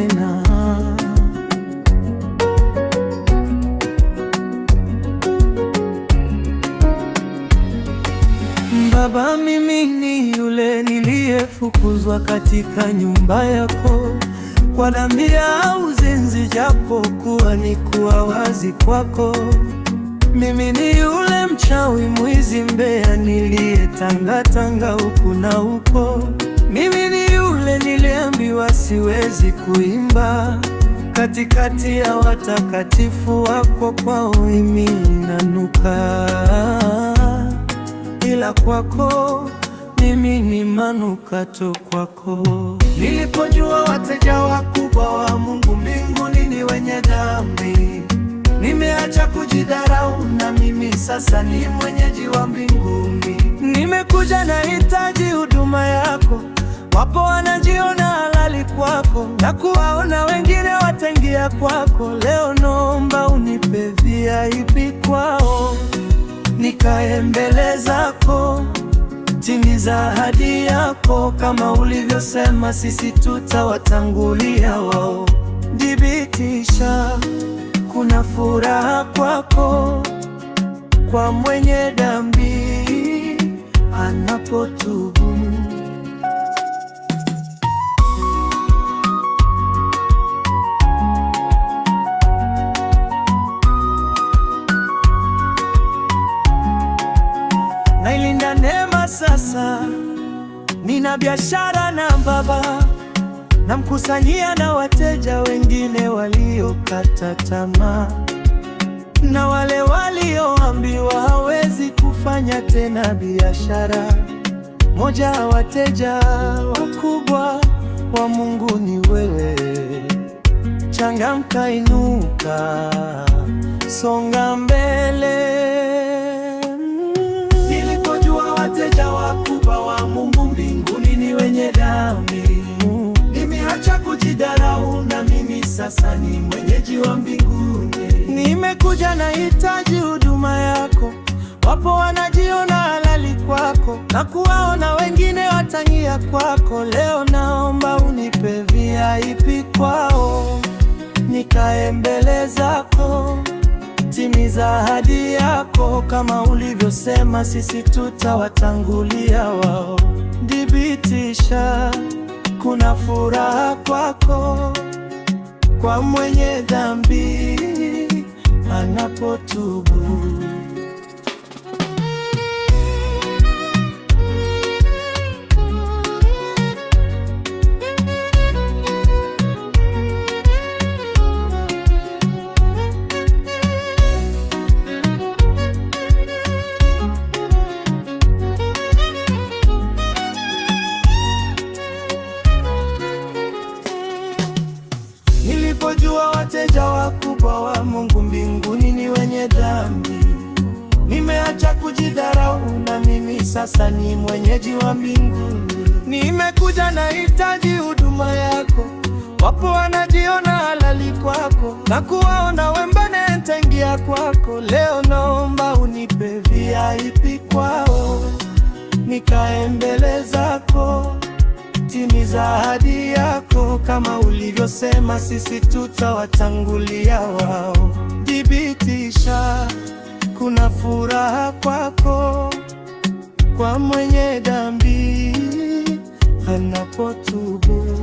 tena. Baba, mimi ni yule niliyefukuzwa katika nyumba yako kwa dhambi ya uzinzi, japokuwa nikuwa wazi kwako. Mimi ni yule mchawi, mwizi, mbea, niliyetangatanga huku na huko. Mimi ni yule niliambiwa siwezi kuimba katikati ya watakatifu wako, kwao mimi nanuka, ila kwako mimi ni manukato kwako. Nilipojua wateja wakubwa wa Mungu mbinguni ni wenye dhambi, nimeacha kujidharau na mimi sasa ni mwenyeji wa mbinguni. Nimekuja nahitaji huduma yako, wapo wanajiona halali kwako na kuwaona wengine wataingia kwako. Leo naomba unipe VIP kwao, nikae mbele zako. Timiza ahadi yako, kama ulivyosema sisi tutawatangulia wao. Thibitisha kuna furaha kwako kwa mwenye dhambi anapotubu. Nailinda neema sasa, nina biashara na Baba, namkusanyia na wateja wengine waliokata tamaa, na wale walioambiwa hawezi kufanya tena biashara. Moja wa wateja wakubwa wa Mungu ni wewe. Changamka, inuka, songa mbele. Nilipojua wateja wakubwa wa Mungu mbinguni ni wenye dhambi, nimeacha kujidharau na mimi sasa ni mwenyeji wa mbinguni. Nimekuja nahitaji huduma yako, wapo wanajiona halali kwako na kuwaona wengine watangia kwako. Leo naomba unipe VIP kwao, nikae mbele zako. Timiza ahadi yako, kama ulivyosema sisi tutawatangulia wao. Thibitisha kuna furaha kwako kwa mwenye dhambi anapotubu. Nilipojua wateja wakubwa wa Mungu mbinguni ni wenye dhambi, nimeacha kujidharau na mimi sasa ni mwenyeji wa mbinguni. Nimekuja nahitaji huduma yako, wapo wanajiona halali kwako na kuwaona wengine wataingia kwako. Leo naomba unipe VIP kwao, nikae mbele zako. Timiza ahadi yako, kama ulivyosema sisi tutawatangulia wao. Thibitisha kuna furaha kwako kwa mwenye dhambi anapotubu.